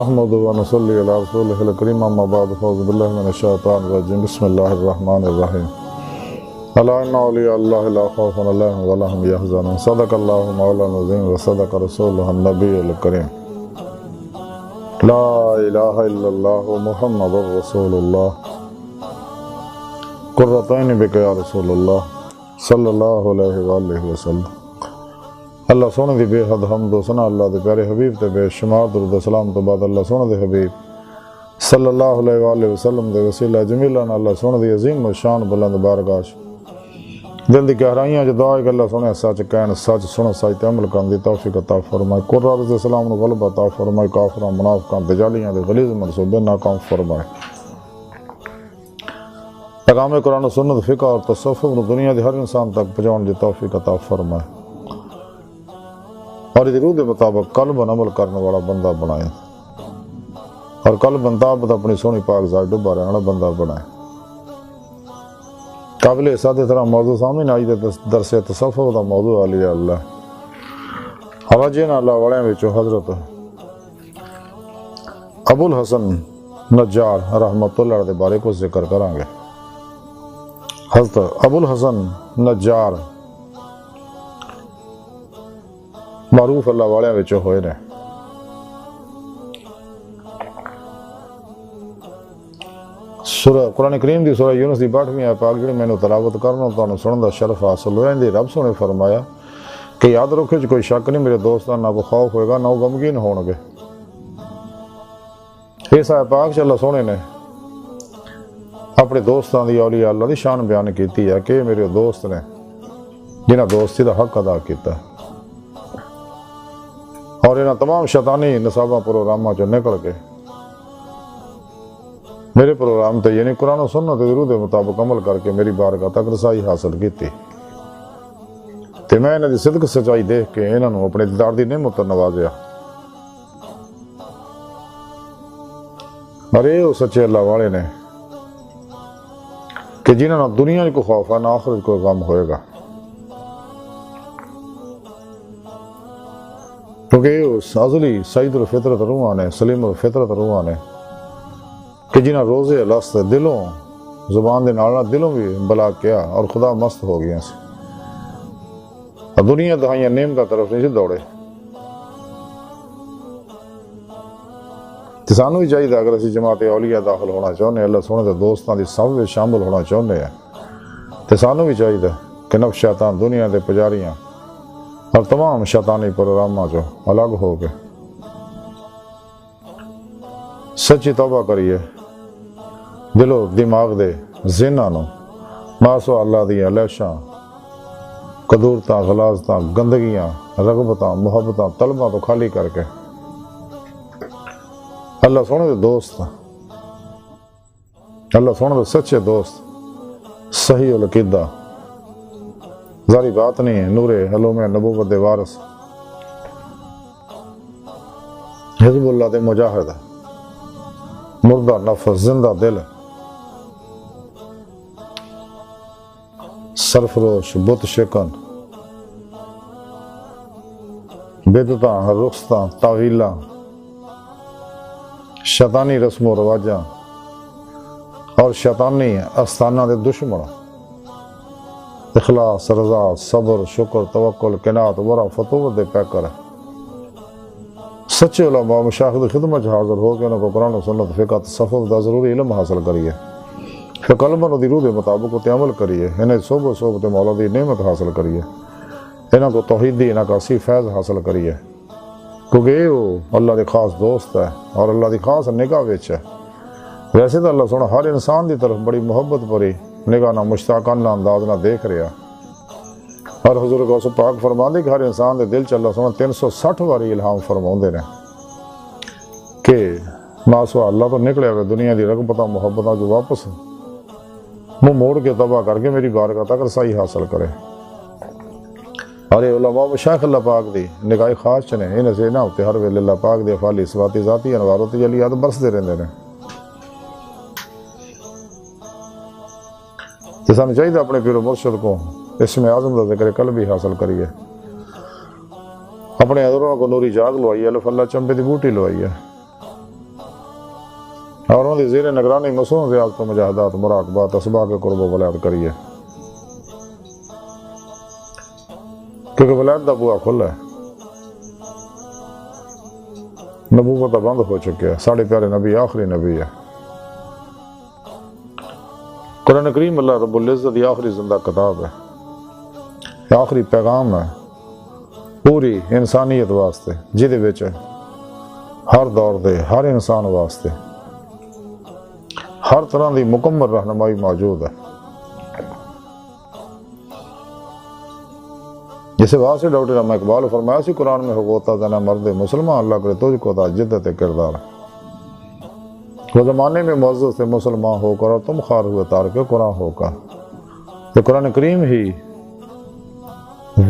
احمد و نصلی علی رسولہ الکریم اما بعد فاعوذ باللہ من الشیطان الرجیم بسم اللہ الرحمن الرحیم الا ان اولیاء اللہ لا خوف علیہم ولا هم یحزنون صدق اللہ مولانا العظیم وصدق رسولہ النبی الکریم لا الہ الا اللہ محمد رسول اللہ قرۃ عین بک یا رسول اللہ صلی اللہ علیہ وآلہ وسلم۔ اللہ سونے دی بے حد حمد و ثنا اللہ دے پیارے حبیب تے بے شمار درود و سلام تو بعد اللہ سونے دے حبیب صلی اللہ علیہ وآلہ وسلم دے وسیلہ جمیلہ اللہ سونے دی عظیم و شان بلند بارگاہ دل دی گہرائیاں جو دعا ہے کہ اللہ سونے سچ کہن سچ سن سچ تے عمل کرن دی توفیق عطا فرمائے، قرآن علیہ السلام نو غلبہ عطا فرمائے، کافراں منافقاں دجالیاں دے غلیظ منصوبے ناکام فرمائے، پیغام قرآن و سنت فقہ اور تصوف نو دنیا دے ہر انسان تک پہنچاؤن دی توفیق عطا فرمائے اور روح کے مطابق قلب عمل کرنے والا بندہ بنائے اور قلب مطابق اپنی سونی پاک ذات ڈبا رہنے والا بندہ بنائے۔ قابل سادہ طرح موضوع سامنے آئی درس تصوف دا موضوع علی اللہ حواجین اللہ والے وچوں حضرت ابو الحسن نجار رحمت اللہ دے بارے کو ذکر کریں گے۔ حضرت ابو الحسن نجار معروف اللہ والے وچوں ہوئے نے۔ سورہ قرآن کریم دی سورہ یونس دی 62ویں آیت پاک جڑی مینوں تلاوت کرنا تانوں سنن دا شرف حاصل ہویا، اندی رب سونے فرمایا کہ یاد رکھو جو کوئی شک نہیں میرے دوستان نہ کوئی خوف ہوئے گا نہ غمگین ہون گے۔ اس آیت پاک چ اللہ سونے نے اپنے دوستان دی اولیاء اللہ دی شان بیان کیتی ہے کہ میرے دوست نے جنہاں دوستی دا حق ادا کیتا ہے اور انہاں تمام شیطانی نصابہ پروگراماں چوں نکل کے میرے پروگرام تے یعنی قرآن و سنت دے روح دے مطابق عمل کر کے میری بارگاہ تک رسائی حاصل کیتی تے میں انہاں دی صدق سچائی دیکھ کے انہاں نوں اپنے دیدار دی نعمت تے نوازیا اور اے او سچے اللہ والے نے کہ جنہاں نوں دنیا کو خوف ہے نہ آخرت کو غم ہوئے گا، کیونکہ اس ازلی سعید الفطرت روحاں نے سلیم الفطرت روحاں نے کہ جنہاں روزے لست دلوں زبان دے نال دلوں بھی بلا کیا اور خدا مست ہو گیا سی اور دنیا دہائیاں نعمتاں طرف نہیں سی دوڑے۔ تے سانوں بھی چاہیے اگر اسی جماعت اولیاء داخل ہونا چاہنے اللہ سونے دے دوستاں دی صف وچ شامل ہونا چاہنے ہیں تے سانوں بھی چاہیے کہ نفس شیطان دنیا دے پجاریاں اور تمام شیطانی پروگراماں جو الگ ہو کے سچی توبہ کریے، دل و دماغ دے ذہناں نوں ماسو اللہ دی علیشاں قدورتاں غلاظتاں گندگیاں رغبتاں محبتاں طلباں تو خالی کر کے اللہ سونے دے دوست اللہ سونے دے سچے دوست صحیح العقیدہ ظاہری بات نہیں ہے نور علوم نبوت دے وارث حزب اللہ دے مجاہد مردہ نفس زندہ دل سرفروش بت شکن بدعتاں رخصتاں تعویلاں شیطانی رسم و رواجاں اور شیطانی استانہ دے دشمن اخلاص رضا صبر شکر توکل قناعت ورع فتوت دے پیکر سچے علماء مشاہد خدمت حاضر ہو کے انہوں کو قرآن و سنت فقہ تصوف دا ضروری علم حاصل کریے، پھر قلباں دی روح دے مطابق تے عمل کریے، انہیں صحبت مولا دی نعمت حاصل کریے، انہاں کو توحیدی ناقاسی فیض حاصل کریے، کیونکہ یہ اللہ دے خاص دوست ہے اور اللہ دی خاص نگاہ وچ ہے۔ ویسے تو اللہ سونا ہر انسان دی طرف بڑی محبت بھری نگاہ نہ مشتاقانہ انداز نہ دیکھ رہا اور حضور غوث پاک فرماندے کہ ہر انسان دے دل چ اللہ سونا 360 واری الہام فرماؤندے نے کہ ماسوا اللہ تو نکلے ہوئے دنیا دی رغبتاں محبتاں جو واپس منہ موڑ کے تباہ کر کے میری بارگاہ تک رسائی حاصل کرے اور یہ علماء مشایخ اللہ پاک دی نگاہ خاص چ نے انہاں سے نہ ہوتے ہر ویلے اللہ پاک دی افعال صفاتی ذاتی انوار و تجلیات برسدے رہندے نے۔ تے سانوں چاہیے اپنے پیر و مرشد کو اسم اعظم کا ذکر قلبی حاصل کریے، اپنے حضروں کو نوری جاگ لوائی ہے، الف اللہ چمبے دی بوٹی لوائی ہے، اور ان کی زیر نگرانی مصنوع ریاضت و مجاہدات مراقبات اسباق قرب و ولایت کریے، کیونکہ ولایت دا بوا کھلا ہے، نبوت بند ہو چکے ہے، ساڑھے پیارے نبی آخری نبی ہے۔ قرآن کریم اللہ رب العزت یہ آخری زندہ کتاب ہے، یہ آخری پیغام ہے پوری انسانیت واسطے، جہدے وچ ہر دور دے ہر انسان واسطے ہر طرح دی مکمل رہنمائی موجود ہے۔ جسے واسطے ڈاکٹر علامہ اقبال فرمایا سی قرآن میں ہوتا دینا مرد مسلمان، اللہ کرے تجھ کو تا جدت کردار، وہ زمانے میں معزز سے مسلمان ہو کر اور تم خار ہوئے تارک قرآن ہو کر۔ یہ قرآن کریم ہی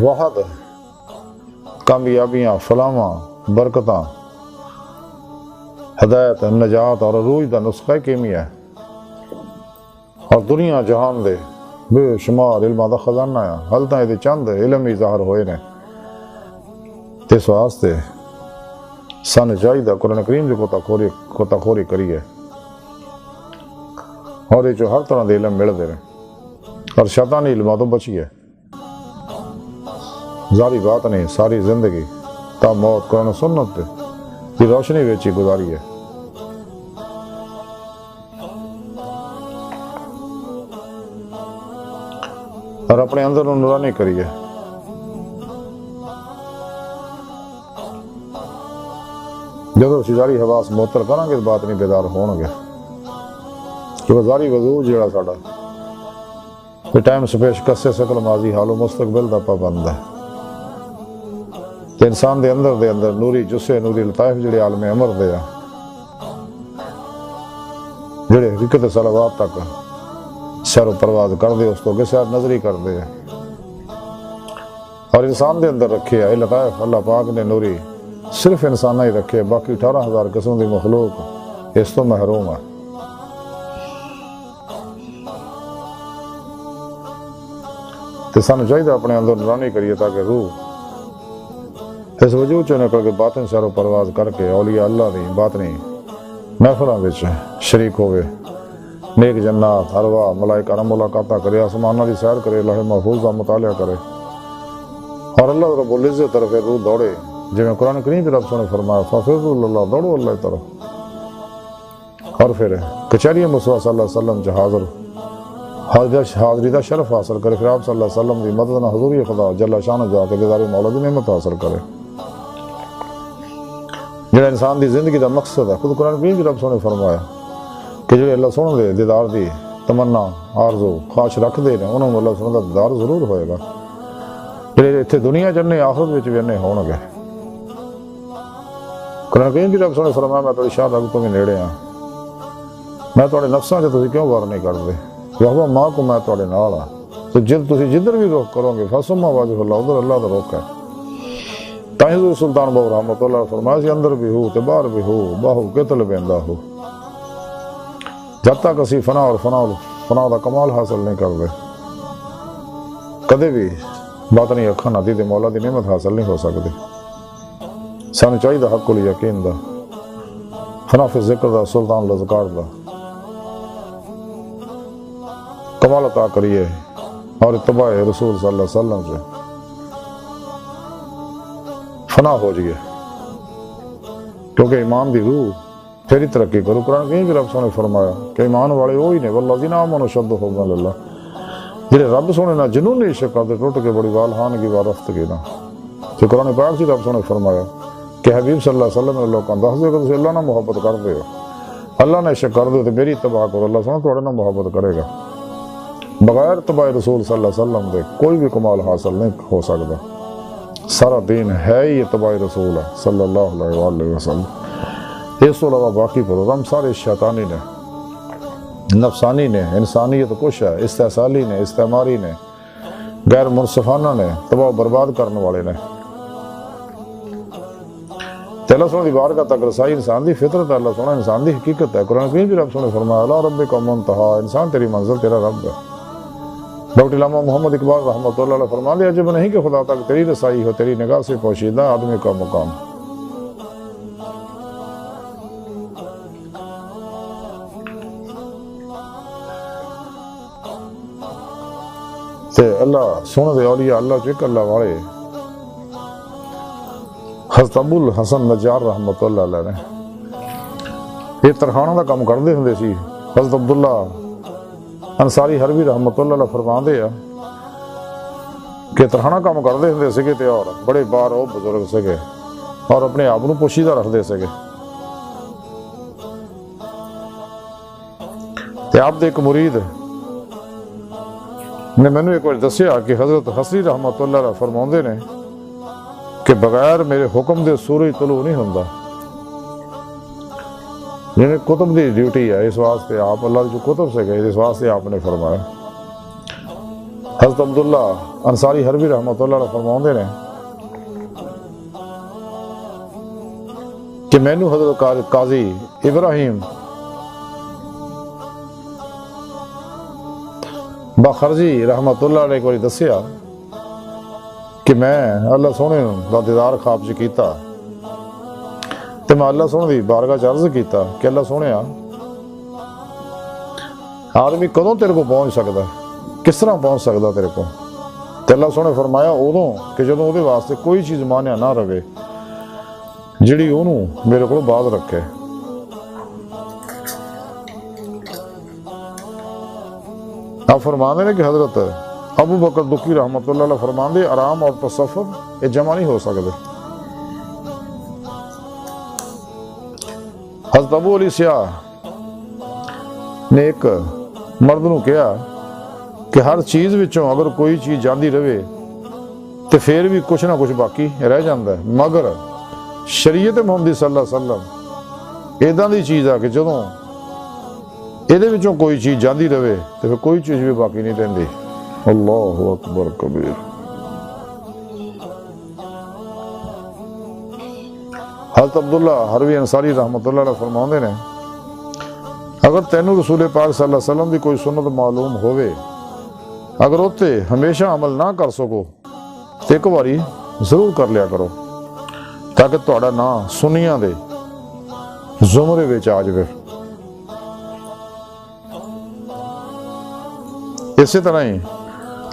وحد کامیابیاں، فلاحاں، برکتاں، ہدایت، نجات اور عروج دا نسخہ کیمیا ہے، اور دنیا جہان دے بے شمار علماں دا خزانہ ہے، حل تاں یہ چند علم ہی ظاہر ہوئے نے۔ اس واسطے سانو چاہیے قرآن کریم جو کوتا خوری کریے، اور یہ جو ہر طرح دے علم مل دے رہے اور شیطانی علموں تو بچیے، ظاہری بات نہیں، ساری زندگی تا موت قرآن و سنت کی روشنی ویچی گزاری ہے۔ اور اپنے اندر نورانی کریے، جدو ظاہری حواس معطل کریں گے بات نہیں بیدار ہون گے، کہ ظاہری وضوح جیڑا ساڑا یہ ٹائم سپیش کسے سکل ماضی حال و مستقبل دا پابند ہے، تو انسان دے اندر نوری جسے نوری لطائف جڑے عالم امر دے جڑے حقیقت صلوات تک سیر و پرواز کر دے، اس تو کہ سیر نظری کر دے، اور انسان دے اندر رکھے ہے لطائف اللہ پاک نے نوری صرف انسانہ ہی رکھے، باقی 18,000 قسم دی مخلوق اس تو محروم ہے۔ تو سانو چاہیے اپنے اندر نورانی کریے تاکہ روح اس وجود چوں نکل کے باطن سیر و پرواز کر کے اولیاء اللہ دی باطنی محفلاں وچ شریک ہوئے، نیک جنات، ارواح، ملائکہ نال ملاقاتاں کرے، آسماناں دی سیر کرے، لوح محفوظ دا مطالعہ کرے، اور اللہ رب العزت طرف روح دوڑے، جویں قرآن کریم رب سنے فرمایا فَفِرُّوا إِلَى اللَّهِ، دوڑو اللہ کی طرف، اور پھر کچہری مصطفیٰ صلی اللہ علیہ وسلم چ حاضری دا شرف حاصل کرے، پھر آپ صلی اللہ علیہ وسلم دی مدد نہ حضوری خدا جل شانہ جا کے دیدار مولا دی نعمت حاصل کرے، جڑا انسان دی زندگی دا مقصد ہے۔ خود قرآن کریم رب سنے فرمایا کہ جو اللہ سن دے دیدار دی تمنا آرزو خواہش رکھ دے نے، انہوں اللہ سن دا دیدار ضرور ہوئے گا، جڑے اتنے دنیا چنے آخرت وچ بھی انہیں ہون گے۔ قرآن کریم رب سنے فرمایا میں تھوڑی شاہ رگ تو بھی نیڑے ہاں، میں تھوڑے نفساں سے تسی کیوں وار نہیں کر دے، وَهُوَ مَعَكُمْ میں تھوڑے نال ہاں، تو تسی جدھر بھی رخ کرو گے فَثُمَّ وَجْهُ اللَّهُ، ادھر اللہ دا رخ ہے۔ تاں حضور سلطان بہو رحمۃ اللہ فرمایا سی اندر بھی ہو تے باہر بھی ہو، باہو قتل بیندا ہو، جب تک اسی فنا دا کمال حاصل نہیں کر دے کدے بھی باطنی اکھاں نال دید مولا دی نعمت حاصل نہیں ہو سکتی۔ سانو چاہیے حق الیقین دا، فنا فی ذکر دا، سلطان الاذکار دا کمال عطا کریے، اور اتباع رسول صلی اللہ علیہ وسلم سے فنا ہو جائے، کیونکہ ایمان دی روح پھر ہی ترقی کرو۔ قرآن کریم رب سونے فرمایا کہ ایمان والے وہی نے والذین آمنوا اشد حبا للہ، جڑے رب سونے نہ جنون عشق کرتے ٹوٹ کے بڑی والہانگی وارفتگی نہ۔ تو قرآن پاک سے رب سونے فرمایا کہ حبیب صلی اللہ علیہ وسلم نے لوگوں کو دس دے کہ تسی اللہ نہ محبت کر دے ہو، اللہ نے عشق کر دے تو میری اتباع کرو، اللہ سونے تھوڑے نہ محبت کرے گا۔ بغیر اتباع رسول صلی اللہ علیہ وسلم دے کوئی بھی کمال حاصل نہیں ہو سکتا، سارا دین ہے ہی اتباع رسول ہے صلی اللہ علیہ وآلہ وسلم۔ اس تو علاوہ باقی پروگرام سارے شیطانی نے، نفسانی نے، انسانیت کش ہے، استحصالی نے، استعماری نے، غیر منصفانہ نے، تباہ و برباد کرنے والے نے۔ اللہ سونے دی بارگاہ تک رسائی انسان دی فطرت ہے، اللہ سونا انسان دی حقیقت ہے۔ قرآن کریم بھی رب سونے فرمایا لا ربک منتہا، انسان تیری منزل تیرا رب ہے۔ ڈاکٹر علامہ محمد اقبال رحمۃ اللہ علیہ فرماتے عجب نہیں کہ خدا تک تیری رسائی ہو، تیری نگاہ سے پوشیدہ آدمی کا مقام۔ تے اللہ سونے دے اولیاء اللہ جو ایک اللہ والے حضرت ابو الحسن نجار رحمۃ اللہ علیہ نے یہ ترخانہ دا کام کرتے ہوں سی. حضرت عبداللہ انصاری حربی رحمۃ اللہ علیہ فرماندے آ کہ ترخانہ کام کرتے ہوں سکے تے اور بڑے بار وہ بزرگ سکے اور اپنے آپ کو پوشیدہ رکھتے سکے. تے آپ دے ایک مرید نے مینوں ایک بار دسیا کہ حضرت حسری رحمۃ اللہ علیہ فرماندے نے کہ بغیر میرے حکم دے سورج طلوع نہیں ہوندا. یعنی کتب دی ڈیوٹی ہے اس واسطے آپ اللہ جو کتب سے گئے اس واسطے آپ نے فرمایا. حضرت عبداللہ انصاری حربی رحمۃ اللہ علیہ فرماندے نے کہ مینوں حضرت قاضی ابراہیم باخرجی رحمۃ اللہ علیہ کو دسیا کہ میں اللہ سونے دا دیدار خواب چ کیتا تے میں اللہ سونے دی بارگاہ چ عرض کیتا کہ اللہ سونے آدمی کدوں تیرے کو پہنچ سکتا کس طرح پہنچ سکتا تیرے کو. تے اللہ سونے فرمایا ادوں کہ جدوں وہ واسطے کوئی چیز مانیا نہ رہے جڑی انہوں میرے کو بعد رکھے. آپ فرماندے نے کہ حضرت ابو بکر دکی رحمۃ اللہ علیہ فرماندے آرام اور تصفف یہ جمع نہیں ہو سکتے. حضرت ابو علی سیاہ نے ایک مرد نو کہا کہ ہر چیز وچوں اگر کوئی چیز جاندی رہے تو پھر بھی کچھ نہ کچھ باقی رہ جاندہ ہے مگر شریعت محمدی صلی اللہ علیہ وسلم ایداں دی چیز ہے کہ جدوں ایدے وچوں کوئی چیز جاندی رہے تو پھر کوئی چیز بھی باقی نہیں رہندی. اللہ اکبر کبیر. حضرت عبداللہ حربی انصاری رحمۃ اللہ علیہ فرماندے نے اگر تینوں رسول پاک صلی اللہ علیہ وسلم دی کوئی سنت معلوم ہوئے اگر اوتے ہمیشہ عمل نہ کر سکو تو ایک باری ضرور کر لیا کرو تاکہ تہاڈا نام سنیاں دے زمرے وچ آ جاوے. اسی طرح ہی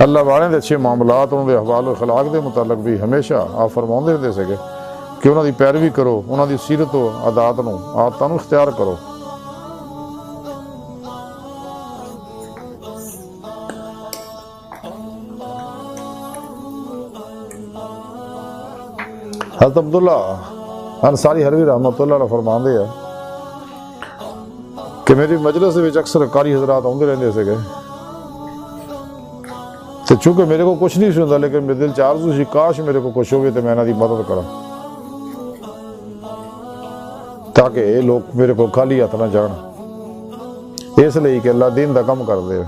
اللہ والے دے اچھے معاملات انہوں دے احوال و اخلاق دے متعلق بھی ہمیشہ آپ فرماندے ہوندے سکے کہ انہوں دی پیروی کرو انہوں دی سیرت و عادات نو عادتاں نو اختیار کرو. حضرت عبداللہ انصاری حربی رحمۃ اللہ علیہ فرماندے ہیں کہ میری مجلس وچ اکثر قاری حضرات آندے رہندے سکے تو چونکہ میرے کو کچھ نہیں سنتا لیکن میرے دل آرزو سی کاش میرے کو کچھ ہوگی تو میں انہاں دی مدد کرا تاکہ یہ لوگ میرے کو خالی ہاتھ نہ جان. اس لیے کہ اللہ دین دا کم کر دے.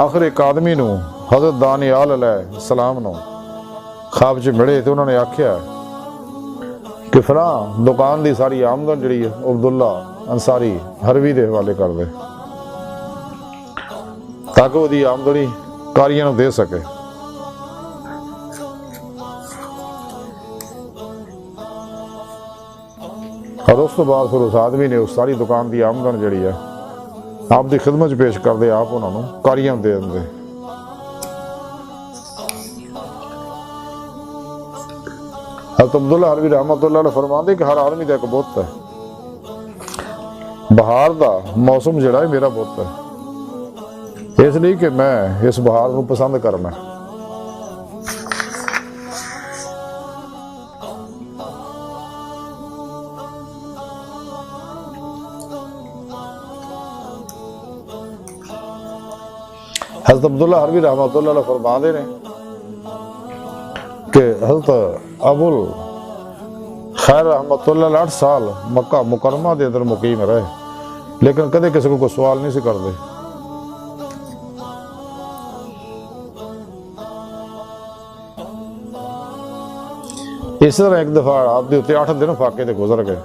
آخر ایک آدمی نو حضرت دانیال علیہ السلام نو خواب چ ملے تو انہوں نے آکھیا کہ فلاں دکان دی ساری آمدن جڑی ہے عبداللہ انصاری حربی دے حوالے کر دے تاکہ وہ دی آمدنی کاریاں نو دے سکے. اور اس تو بعد پھر اس آدمی نے اس ساری دکان دی آمدن جڑی ہے آپ دی خدمت پیش کر دے آپ انہوں نے کاریاں دے دے. حضرت عبداللہ حربی رحمۃ اللہ علیہ فرماندے کہ ہر آدمی دا ایک بت ہے. بہار دا موسم جڑا ہے میرا بت ہے اس لیے کہ میں اس بہار کو پسند کرنا. حضرت عبداللہ حربی رحمۃ اللہ علیہ فرماندے نے کہ حضرت ابو خیر رحمۃ اللہ علیہ 8 سال مکہ مکرمہ دے اندر مقیم رہے لیکن کدے کسی کو کوئی سوال نہیں سی کرتے. اس طرح ایک دفعہ آپ دے اتنے 8 دن فاقے تے گزر گئے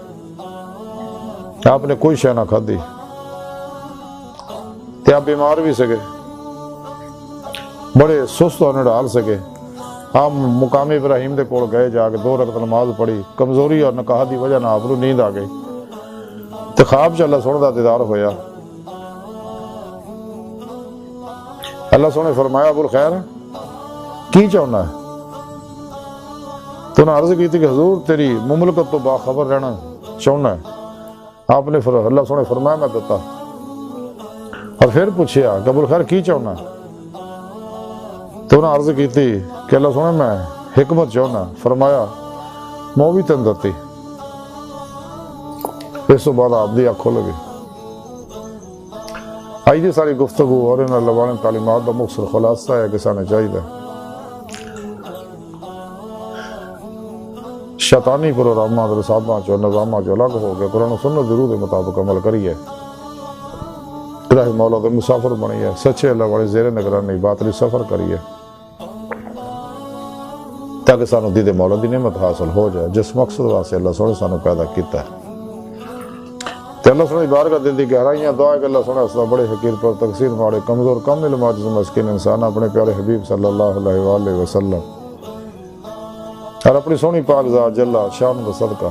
آپ نے کوئی شے نہ کھادی تے آپ بیمار بھی سکے بڑے سست اور نڈال سکے. آپ مقام ابراہیم دے کول گئے جا کے 2 رکعت نماز پڑھی کمزوری اور نکاح دی وجہ نہ آپ کو نیند آ گئی تے خواب چ اللہ سونے دا دیدار ہویا اللہ سونے فرمایا ابو الخیر کی چاہنا ہے؟ تو نے عرض کی تھی کہ حضور تیری مملکت تو باخبر رہنا چاہنا ہے۔ آپ نے اللہ سونے فرمایا میں دیتا۔ اور پھر پوچھیا کہ ابو الخیر کی چاہنا ہے؟ تو نے عرض کی تھی کہ اللہ سونے میں حکمت چاہنا۔ فرمایا مو بھی تن دیتی۔ اس تو بعد آپ دی آنکھ کھل گئی۔ آئی جی ساری گفتگو اور ان اللہ تعلیمات کا مختصر خلاصہ ہے کہ سانے چاہیے شیطانی پروگرامات رسابات جو نظامات جو الگ ہو گئے قرآن و سنت ضرور کے مطابق عمل کریے، الہی مولا دے مسافر بنیے، سچے اللہ والے زیر نگرانی باطلی سفر کریے تاکہ سانو دید مولا دی نعمت حاصل ہو جائے جس مقصد واسطے اللہ سونے سانو پیدا کیتا ہے۔ تے اللہ سونے بارگاہ دل دی گہرائیاں دعا ہے کہ اللہ سونے اسلا بڑے حقیر پر تقصیر ماڑے کمزور کم علم عاجز مسکین انسان اپنے پیارے حبیب صلی اللہ علیہ وآلہ وسلم اور اپنی سونی پاک ذات جل شان دا صدقہ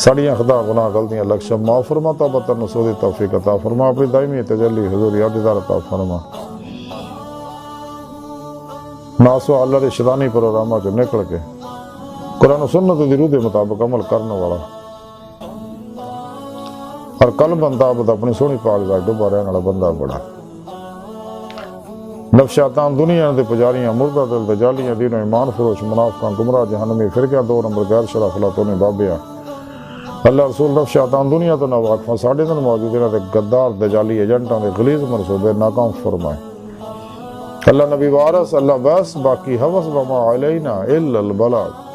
ساڑیاں خدا گناہ غلطیاں لکشہ معاف فرما توبہ نصوص توفیق عطا فرما اپنی دائمی تجلی حضور یاد دار عطا فرما ناسو اللہ دے شیطانی پروگرامہ جو نکل کے قرآن و سنت دی روح دے مطابق عمل کرنے والا اور قلب بندہ اپنی سونی پاک ذات ڈوبا رہنے والا بندہ بڑا نفشاتان دنیا دے پجاریاں مردہ دل دجالیاں دین و ایمان فروش منافقان گمراہ جہنمی فرقہ 2 نمبر غیر شرع فلاطونی بابیاں اللہ رسول نفشاتان دنیا تو نہ واقفہ ساڑھے دن موجود ہیں غدار دجالی ایجنٹاں دے غلیظ منصوبے ناکام فرمائے اللہ نبی وارث اللہ بس باقی حوث وما علینا الا البلاغ۔